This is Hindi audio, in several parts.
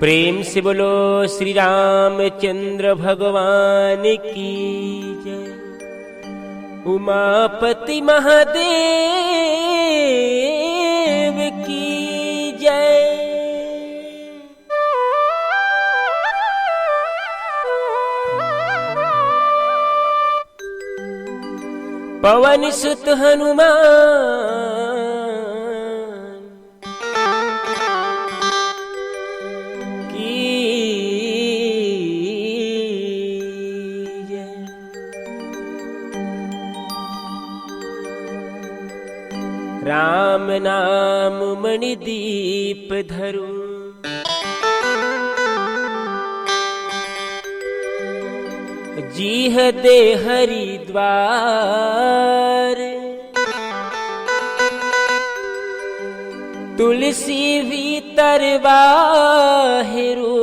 प्रेम से बोलो श्री रामचंद्र भगवान की जय। उमापति महादेव की जय। पवन सुत हनुमान की जय। राम नाम मणिदीप धरू जीह दे हरिद्वार। तुलसी भीतर बाहिरो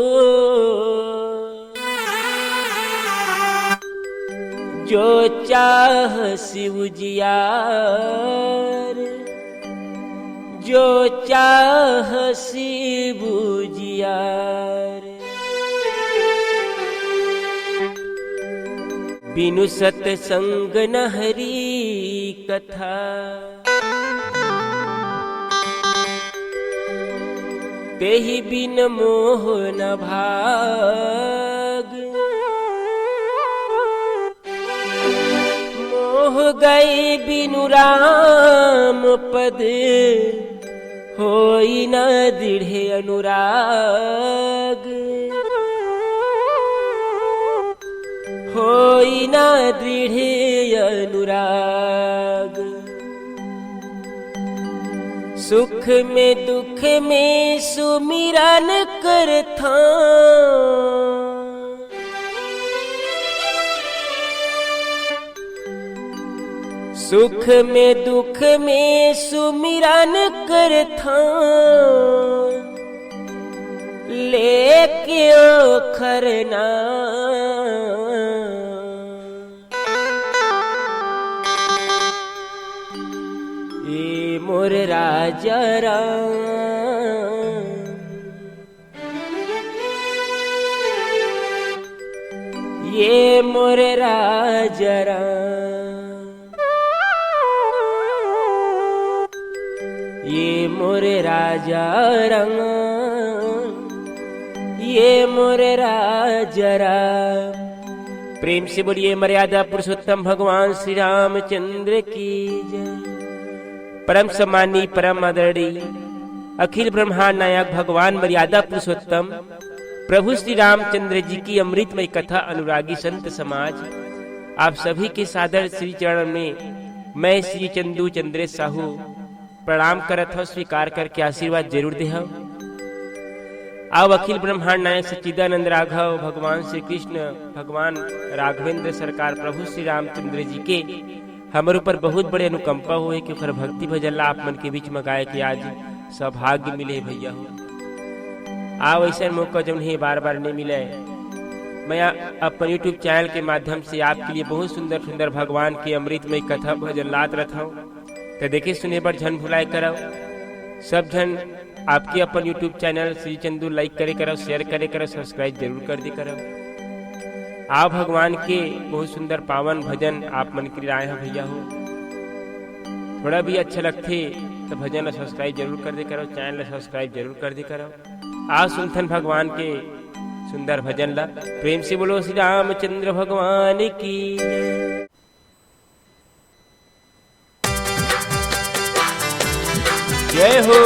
जो चाह शिव जियार। जो चाह शिव जियार। बिनु सतसंग न हरि कथा। तेहि बिन मोह न भाग। मोह गए बिनु राम पद। होई न दृढ़ अनुराग। होई न दृढ़ अनुराग। सुख में दुख में सुमिरन करथा। सुख में दुख में सुमिरन करथा। लेके ओखर नाम। मोर राजा राम। ये मोर राजा राम। ये मोर राजा राम। ये मोर राजा राम। प्रेम से बोलिए मर्यादा पुरुषोत्तम भगवान श्री रामचंद्र की जय। परम सम्मानी परम आदरणीय अखिल ब्रह्मांड नायक भगवान मर्यादा पुरुषोत्तम प्रभु श्री रामचंद्र जी की अमृतमय कथा अनुरागी संत समाज आप सभी के सादर श्री चरण में मैं श्री चंदू चंद्रेश साहू प्रणाम करत हो। स्वीकार करके आशीर्वाद जरूर दे। आओ अखिल ब्रह्मांड नायक सच्चिदानंद राघव भगवान श्री कृष्ण भगवान राघवेंद्र सरकार प्रभु श्री रामचंद्र जी के हमारे ऊपर बहुत बड़े अनुकंपा हुए कि फिर भक्ति भजन ला आप मन के बीच में गाय के आज सौभाग्य मिले भैया हो। आओ ऐसा मौका जब नहीं बार बार नहीं मिले। मैं अपन यूट्यूब चैनल के माध्यम से आपके लिए बहुत सुंदर सुंदर भगवान की अमृतमय कथा भजन लात रहता हूँ। तो देखे सुने पर झन भुलाए करो। सब झन आपके अपन YouTube channel Shri Chandu like करे करो, शेयर करे करो, सब्सक्राइब जरूर कर दी करो। आप भगवान के बहुत सुंदर पावन भजन आप मन के आए हैं भैया हो। थोड़ा भी अच्छा लगते तो भजन ला सब्सक्राइब जरूर कर दे करो, चैनल ला सब्सक्राइब जरूर कर दे करो। आज सुनथन भगवान के सुंदर भजन ला। प्रेम से बोलो श्री रामचंद्र भगवान की जय हो।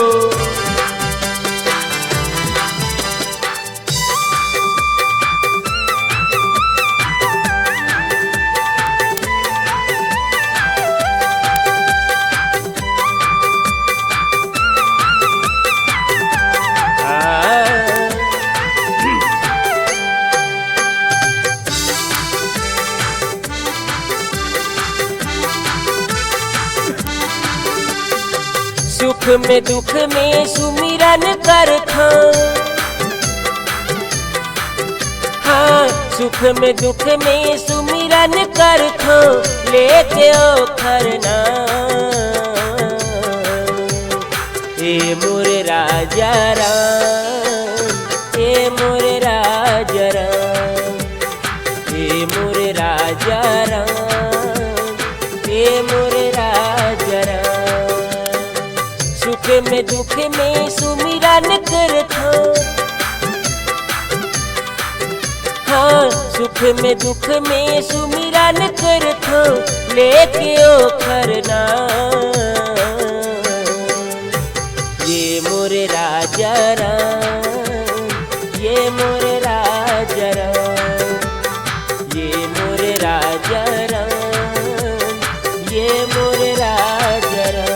सुख में दुख में सुमिरन करथा। हाँ सुख में दुख में सुमिरन करथा। लेके ओखर नाम। ए मोर राजा राम। ए हे मोरे राजा राम, हे मोरे राजा राम, हे मोरे राजा राम। सुख में दुख में सुमिरन करथो, हाँ सुख में दुख में सुमिरन करथो, लेके ओखर नाम। ये मोरे राजा राम, ये मोरे राजा राम, ये मोरे राजा राम, ये मोरे राजा राम।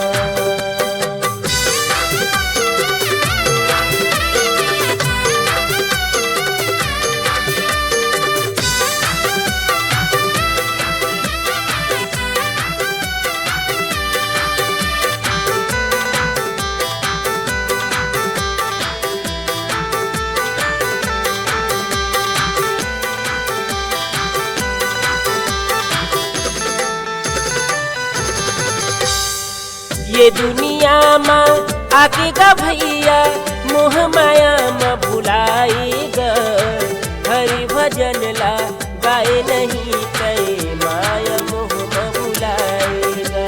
ये दुनिया में आके गा भैया, मोह माया में भुलाएगा। हरि भजन ला गाए नहीं तय, माया मोह में भुलाएगा।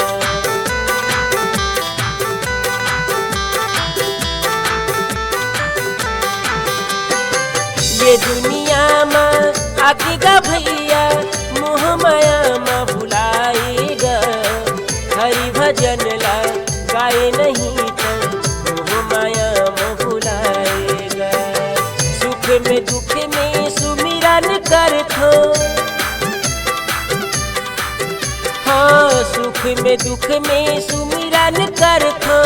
ये दुनिया में आके गा भैया, मोह माया में भुलाएगा। हरि भजन ला गाए नहीं तो मोह माया में भुलाएगा। सुख में दुख में सुमिरन करथो, हाँ सुख में दुख में सुमिरन करथो,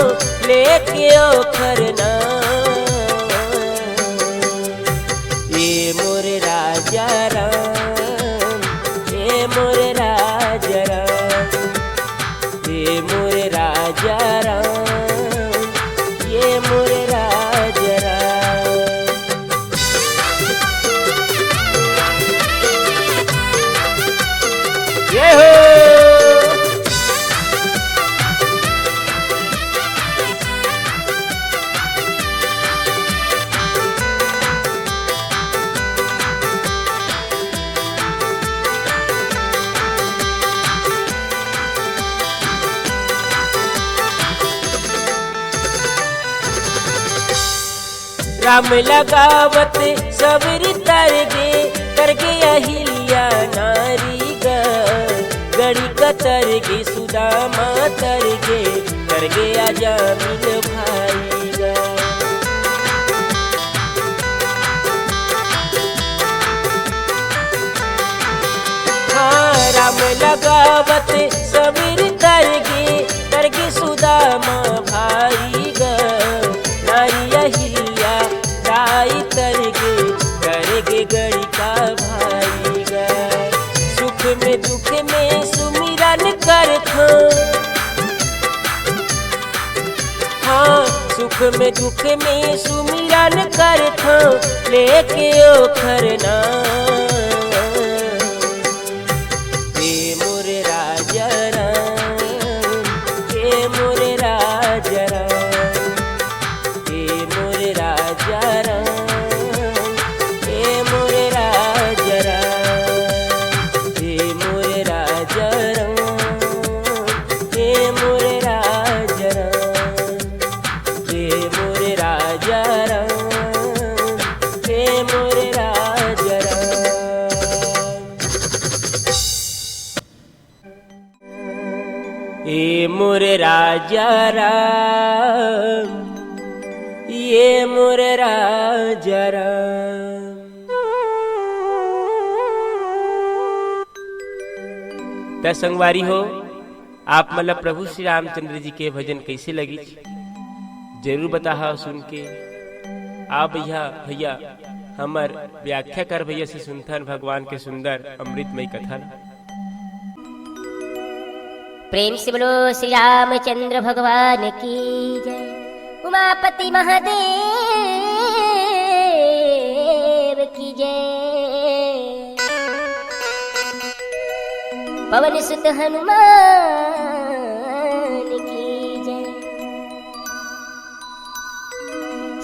लेके ओखर नाम। ये मोरे राजा राम, ये मोरे राजा राम, ये मोरे राजा राम, ये मोरे राजा राम। ये हो राम लगावत सबरी तरगे, करगे अहिल्या नारी ग। गड़ी कतरगे सुदामा तरगे, करगे अजामिल भाई ग। हाँ राम लगावत सबरी तरगे, करगे सुदामा भाई ग। नारी अहिल्या दाई तरगे, करगे गड़ी का भाई ग। सुख में दुख में सुमिरन करथो, हाँ सुख में दुख में सुमिरन करथो, लेके ओखर नाम। हे मोरे राजा राम, हे मोरे राजा राम, हे मोरे राजा राम, हे मोरे राजा राम, हे मोरे राजा राम, हे मोरे राजा राम, हे मोरे राजा राम, हे मोरे राजा राम। हे मोरे राजा राम, ये मोरे राजा राम। त संगवारी हो, आप मतलब प्रभु श्री रामचंद्र जी के भजन कैसे लगी जरूर बताहा सुन के। आप भैया हमर व्याख्या कर भैया से सुनथन भगवान के सुंदर अमृतमय कथा। प्रेम से बोलो श्री रामचंद्र भगवान की जय। उमापति महादेव की जय। पवन सुत हनुमान की जय।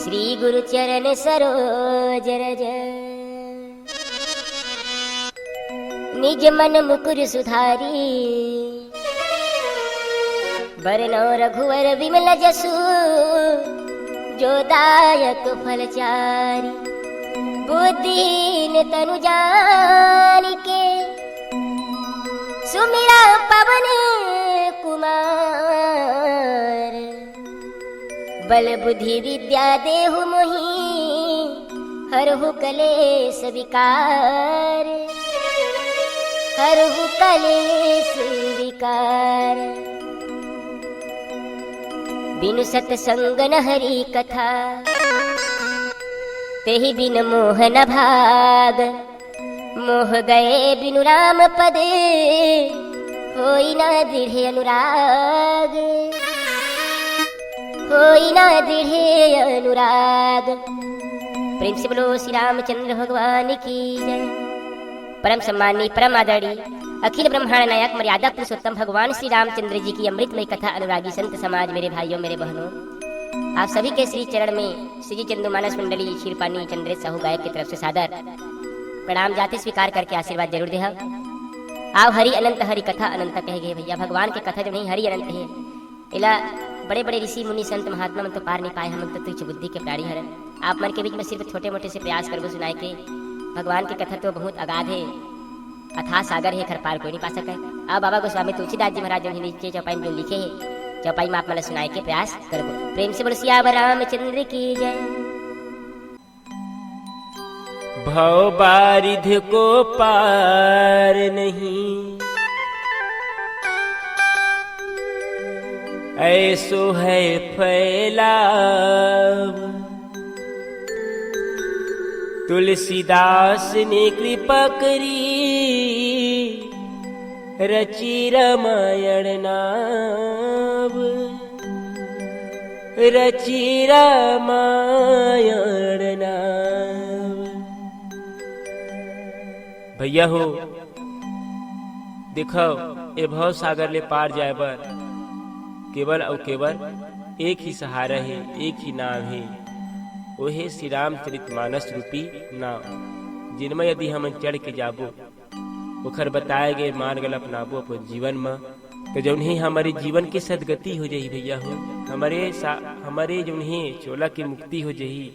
श्री गुरु चरण सरोज रज। निज मन मुकुर सुधारी बरनौ रघुवर विमल जसु। जो दायक फल चारि बुद्धिहीन तनु जानिके। सुमिरा पवन कुमार बल बुद्धि विद्या देहु मोहि। हरहु कलेश विकार हरहु कलेश विकार। बिनु सतसंग न हरि कथा तेहि बिन मोह न भाग। मोह गए बिनु राम पदे होई न दृढ़ अनुराग। होई न दृढ़ अनुराग। प्रेम से बोलो श्री रामचंद्र भगवान की जय। परम सम्मानी परम आदरणीय अखिल ब्रह्मांड नायक मर्यादा पुरुषोत्तम भगवान श्री रामचंद्र जी की अमृतमय कथा अनुरागी संत समाज, मेरे भाइयों मेरे बहनों, आप सभी के श्री चरण में श्री चंदू मानस मंडली क्षीरपानी चंद्रेश साहू गायक की तरफ से सादर प्रणाम जाति स्वीकार करके आशीर्वाद जरूर दे। आओ हरि अनंत हरि कथा अनंत कह गए भैया। भगवान की कथा जो नहीं हरि अनंत है। इला बड़े बड़े ऋषि मुनि संत महात्मा मन तो पार नहीं पाए, हम तो तुच्छ बुद्धि के प्राणी हरन। आप मन के बीच में सिर्फ छोटे मोटे से प्रयास करबो सुनाए के। भगवान की कथा तो बहुत अगाध है, अथाह सागर है, खर पार कोई नहीं पा सके। अब बाबा गोस्वामी तुलसीदास जी महाराज जो नीचे चौपाई में लिखे है, चौपाई में आप मला सुनाए के प्रयास करबो। प्रेम से बोलो सियावर रामचंद्र की जय। भव बारिध को पार नहीं, ऐसो है फैलाव। तुलसीदास ने कृपा करी रची रामायण नाम। रची रामायण नाम। भैया हो देखो ये भव सागर ले पार जाए बर केवल और केवल एक ही सहारा है, एक ही नाम है, वो है श्री रामचरितमानस रूपी नाम। जिनमें यदि हम चढ़ के जाबो ओखर बताए गए मार्ग अपनाबो अपन जीवन में, तो जौन ही हमारे जीवन की सदगति हो जाही भैया हो। हमारे जौन ही चोला की मुक्ति हो जाही।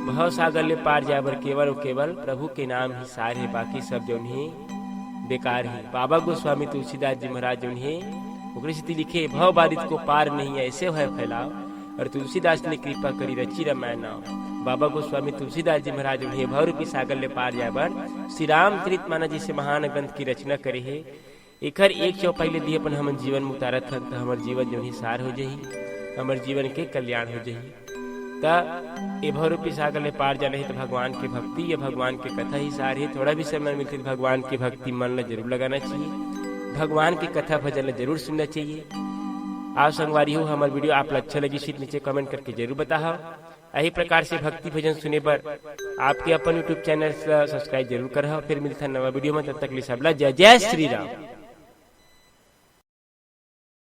भव सागर ले पार जाए बर केवल और केवल प्रभु के नाम ही सार है, बाकी सब जौन ही बेकार है। बाबा गोस्वामी तुलसीदास जी महाराज जौन है ओकरे से लिखे भव बारिश को पार नहीं ऐसे है फैलाव। और तुलसीदास ने कृपा करी रची रामायण नाम। बाबा गोस्वामी तुलसीदास जी महाराज जौन है भव रूपी सागर ले पार जाए बर श्री रामचरितमानस जी से महान ग्रंथ की रचना करे है। एकर एक चौपाई ले दिए अपन हमर जीवन में उतारत हन, तो हमार जीवन जो ही सार हो जाही, हमार जीवन के कल्याण हो जाही। ता भव रूपी सागर ले पार जाने है तो भगवान की भक्ति या भगवान की कथा ही सार है। थोड़ा भी समय मिलती तो भगवान की भक्ति मन ला जरूर लगाना चाहिए, भगवान की कथा भजन ला जरूर सुनना चाहिए। आप संगवारी हो हमारे वीडियो आप अच्छा लगी शीट नीचे कमेंट करके जरूर बताओ। यही प्रकार से भक्ति भजन सुने पर आपके अपन यूट्यूब चैनल सब्सक्राइब जरूर करो। फिर मिलता है नवा वीडियो में, तब तक लिए सब जय जय श्री राम।